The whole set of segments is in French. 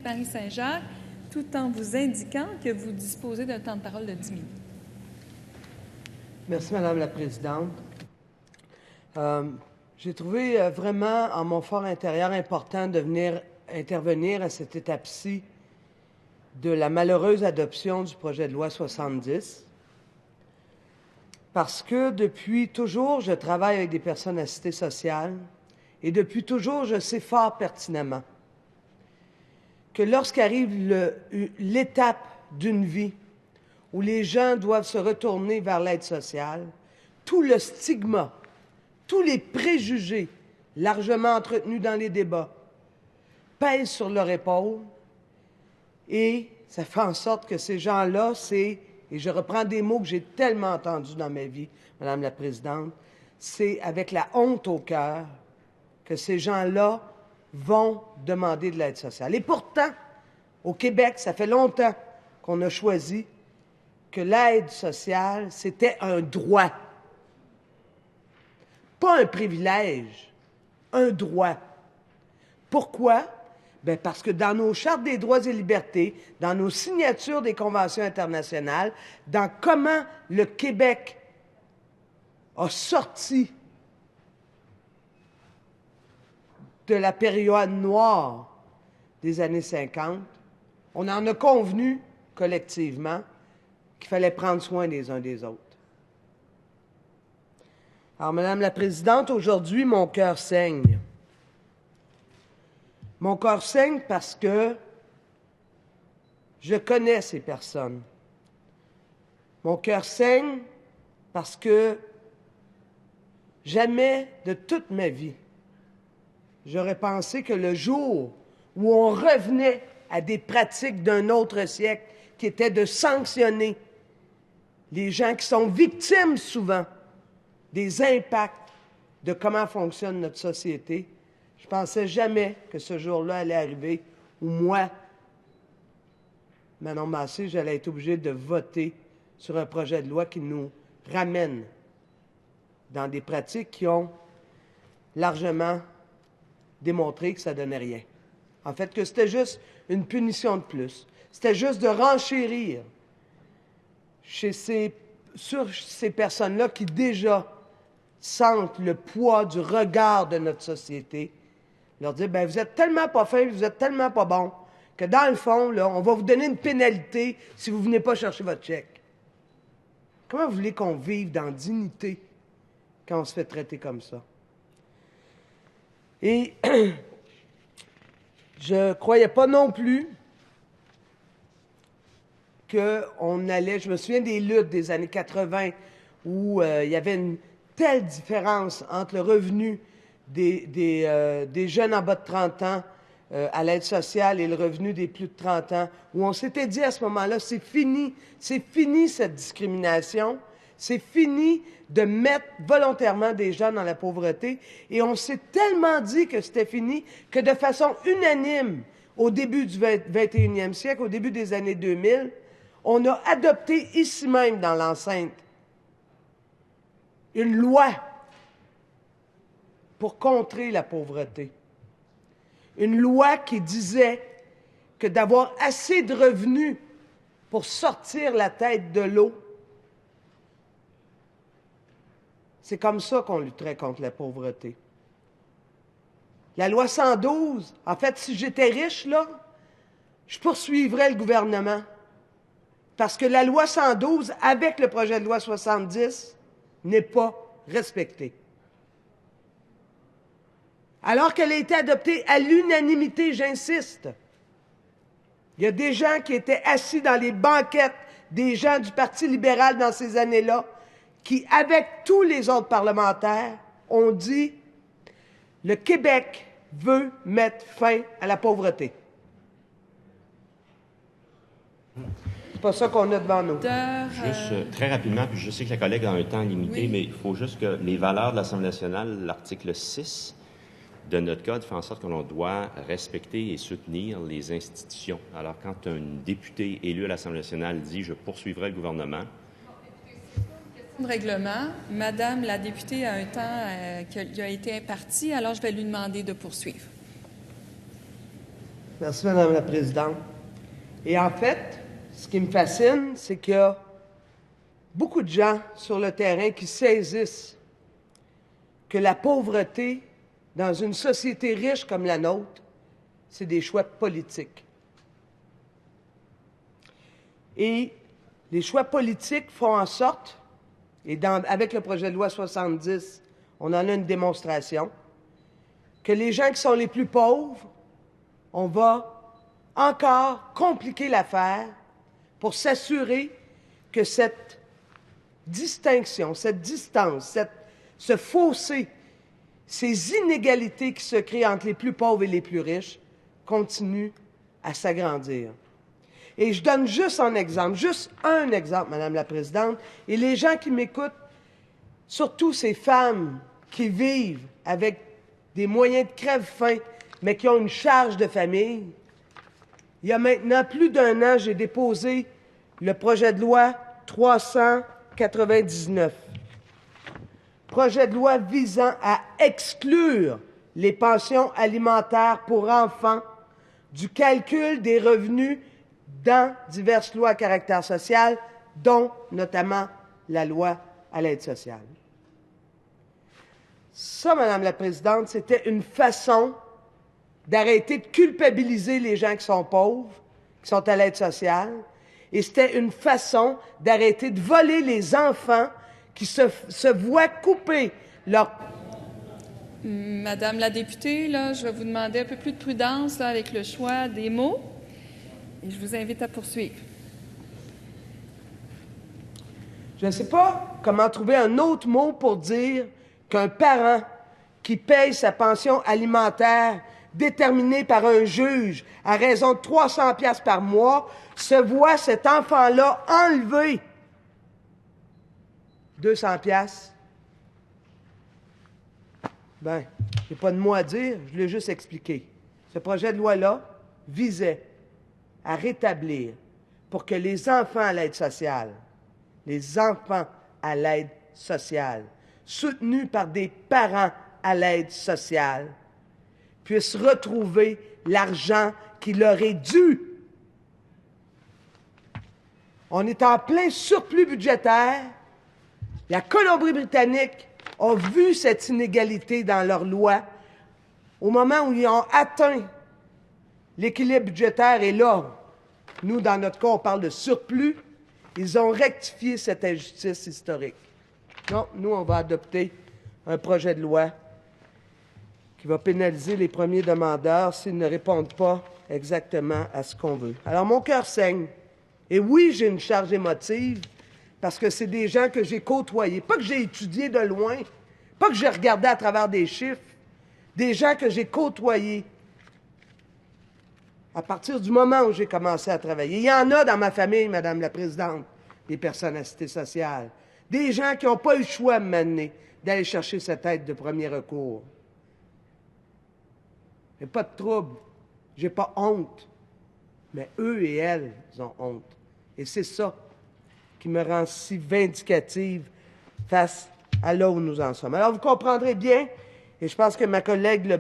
Marie-Saint-Jacques, tout en vous indiquant que vous disposez d'un temps de parole de 10 minutes. Merci, Madame la Présidente. J'ai trouvé vraiment en mon fort intérieur important de venir intervenir à cette étape-ci de la malheureuse adoption du projet de loi 70, parce que depuis toujours, je travaille avec des personnes assistées sociales et depuis toujours, je sais fort pertinemment que lorsqu'arrive l'étape d'une vie où les gens doivent se retourner vers l'aide sociale, tout le stigma, tous les préjugés largement entretenus dans les débats pèsent sur leur épaule et ça fait en sorte que ces gens-là, et je reprends des mots que j'ai tellement entendus dans ma vie, Madame la Présidente, c'est avec la honte au cœur que ces gens-là vont demander de l'aide sociale. Et pourtant, au Québec, ça fait longtemps qu'on a choisi que l'aide sociale, c'était un droit. Pas un privilège, un droit. Pourquoi? Bien, parce que dans nos chartes des droits et libertés, dans nos signatures des conventions internationales, dans comment le Québec a sorti de la période noire des années 50, on en a convenu collectivement qu'il fallait prendre soin des uns des autres. Alors, Madame la Présidente, aujourd'hui, mon cœur saigne. Mon cœur saigne parce que je connais ces personnes. Mon cœur saigne parce que jamais de toute ma vie, j'aurais pensé que le jour où on revenait à des pratiques d'un autre siècle, qui était de sanctionner les gens qui sont victimes souvent des impacts de comment fonctionne notre société, je ne pensais jamais que ce jour-là allait arriver où moi, Manon Massé, j'allais être obligé de voter sur un projet de loi qui nous ramène dans des pratiques qui ont largement démontré que ça ne donnait rien. En fait, que c'était juste une punition de plus. C'était juste de renchérir sur ces personnes-là qui déjà sentent le poids du regard de notre société, leur dire, bien, vous êtes tellement pas fin, vous êtes tellement pas bon, que dans le fond, là, on va vous donner une pénalité si vous ne venez pas chercher votre chèque. Comment vous voulez qu'on vive dans dignité quand on se fait traiter comme ça? Et je ne croyais pas non plus qu'on allait... Je me souviens des luttes des années 80 où il y avait une telle différence entre le revenu des jeunes en bas de 30 ans à l'aide sociale et le revenu des plus de 30 ans, où on s'était dit à ce moment-là, c'est fini cette discrimination, c'est fini de mettre volontairement des gens dans la pauvreté, et on s'est tellement dit que c'était fini que de façon unanime, au début du 21e siècle, au début des années 2000, on a adopté ici même dans l'enceinte une loi pour contrer la pauvreté. Une loi qui disait que d'avoir assez de revenus pour sortir la tête de l'eau, c'est comme ça qu'on lutterait contre la pauvreté. La loi 112, en fait, si j'étais riche, là, je poursuivrais le gouvernement. Parce que la loi 112, avec le projet de loi 70, n'est pas respectée. Alors qu'elle a été adoptée à l'unanimité, j'insiste. Il y a des gens qui étaient assis dans les banquettes des gens du Parti libéral dans ces années-là, qui, avec tous les autres parlementaires, ont dit « Le Québec veut mettre fin à la pauvreté ». C'est pas ça qu'on a devant nous. Juste très rapidement, puis je sais que la collègue a un temps limité, mais il faut juste que les valeurs de l'Assemblée nationale, l'article 6 de notre code fait en sorte que l'on doit respecter et soutenir les institutions. Alors, quand un député élu à l'Assemblée nationale dit « Je poursuivrai le gouvernement », de règlement, Madame la députée a un temps qui a été imparti, alors je vais lui demander de poursuivre. Merci, Madame la Présidente. Et en fait, ce qui me fascine, c'est qu'il y a beaucoup de gens sur le terrain qui saisissent que la pauvreté, dans une société riche comme la nôtre, c'est des choix politiques. Et les choix politiques font en sorte, et avec le projet de loi 70, on en a une démonstration, que les gens qui sont les plus pauvres, on va encore compliquer l'affaire pour s'assurer que cette distinction, cette distance, ce fossé, ces inégalités qui se créent entre les plus pauvres et les plus riches continuent à s'agrandir. Et je donne juste un exemple, Madame la Présidente, et les gens qui m'écoutent, surtout ces femmes qui vivent avec des moyens de crève-faim, mais qui ont une charge de famille. Il y a maintenant plus d'un an, j'ai déposé le projet de loi 399. Projet de loi visant à exclure les pensions alimentaires pour enfants du calcul des revenus dans diverses lois à caractère social, dont notamment la loi à l'aide sociale. Ça, Madame la Présidente, c'était une façon d'arrêter de culpabiliser les gens qui sont pauvres, qui sont à l'aide sociale, et c'était une façon d'arrêter de voler les enfants qui se voient couper leur... Madame la députée, là, je vais vous demander un peu plus de prudence là, avec le choix des mots, et je vous invite à poursuivre. Je ne sais pas comment trouver un autre mot pour dire qu'un parent qui paye sa pension alimentaire déterminée par un juge à raison de 300 piastres par mois se voit cet enfant-là enlever 200 piastres. Ben, j'ai pas de mot à dire, je l'ai juste expliqué. Ce projet de loi-là visait à rétablir pour que les enfants à l'aide sociale, soutenus par des parents à l'aide sociale, puissent retrouver l'argent qui leur est dû. On est en plein surplus budgétaire. La Colombie-Britannique a vu cette inégalité dans leur loi. Au moment où ils ont atteint l'équilibre budgétaire, et là, nous, dans notre cas, on parle de surplus, ils ont rectifié cette injustice historique. Non, nous, on va adopter un projet de loi qui va pénaliser les premiers demandeurs s'ils ne répondent pas exactement à ce qu'on veut. Alors, mon cœur saigne. Et oui, j'ai une charge émotive parce que c'est des gens que j'ai côtoyés, pas que j'ai étudié de loin, pas que j'ai regardé à travers des chiffres, des gens que j'ai côtoyés à partir du moment où j'ai commencé à travailler. Il y en a dans ma famille, Madame la Présidente, des personnes assistées sociales, des gens qui n'ont pas eu le choix à m'amener d'aller chercher cette aide de premier recours. Il n'y a pas de trouble. Je n'ai pas honte. Mais eux et elles, ils ont honte. Et c'est ça qui me rend si vindicative face à là où nous en sommes. Alors, vous comprendrez bien, et je pense que ma collègue le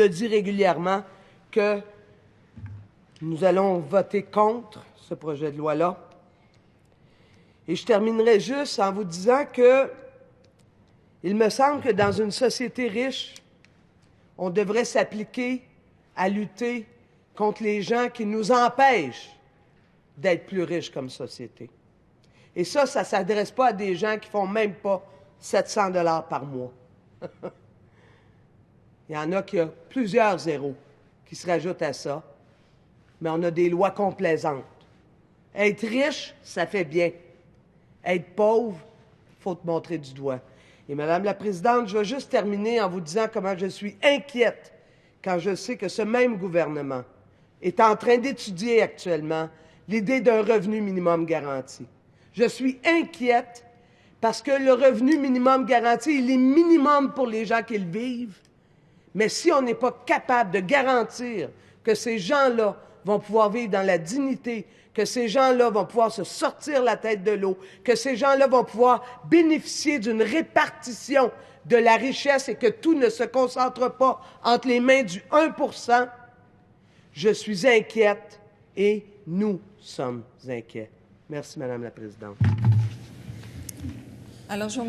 dit régulièrement, que nous allons voter contre ce projet de loi-là. Et je terminerai juste en vous disant que il me semble que dans une société riche, on devrait s'appliquer à lutter contre les gens qui nous empêchent d'être plus riches comme société. Et ça ne s'adresse pas à des gens qui ne font même pas 700 $ par mois. Il y en a qui ont plusieurs zéros qui se rajoutent à ça, mais on a des lois complaisantes. Être riche, ça fait bien. Être pauvre, il faut te montrer du doigt. Et Madame la Présidente, je vais juste terminer en vous disant comment je suis inquiète quand je sais que ce même gouvernement est en train d'étudier actuellement l'idée d'un revenu minimum garanti. Je suis inquiète parce que le revenu minimum garanti, il est minimum pour les gens qui le vivent, mais si on n'est pas capable de garantir que ces gens-là vont pouvoir vivre dans la dignité, que ces gens-là vont pouvoir se sortir la tête de l'eau, que ces gens-là vont pouvoir bénéficier d'une répartition de la richesse et que tout ne se concentre pas entre les mains du 1%, je suis inquiète et nous sommes inquiets. Merci, Madame la Présidente. Alors, je vous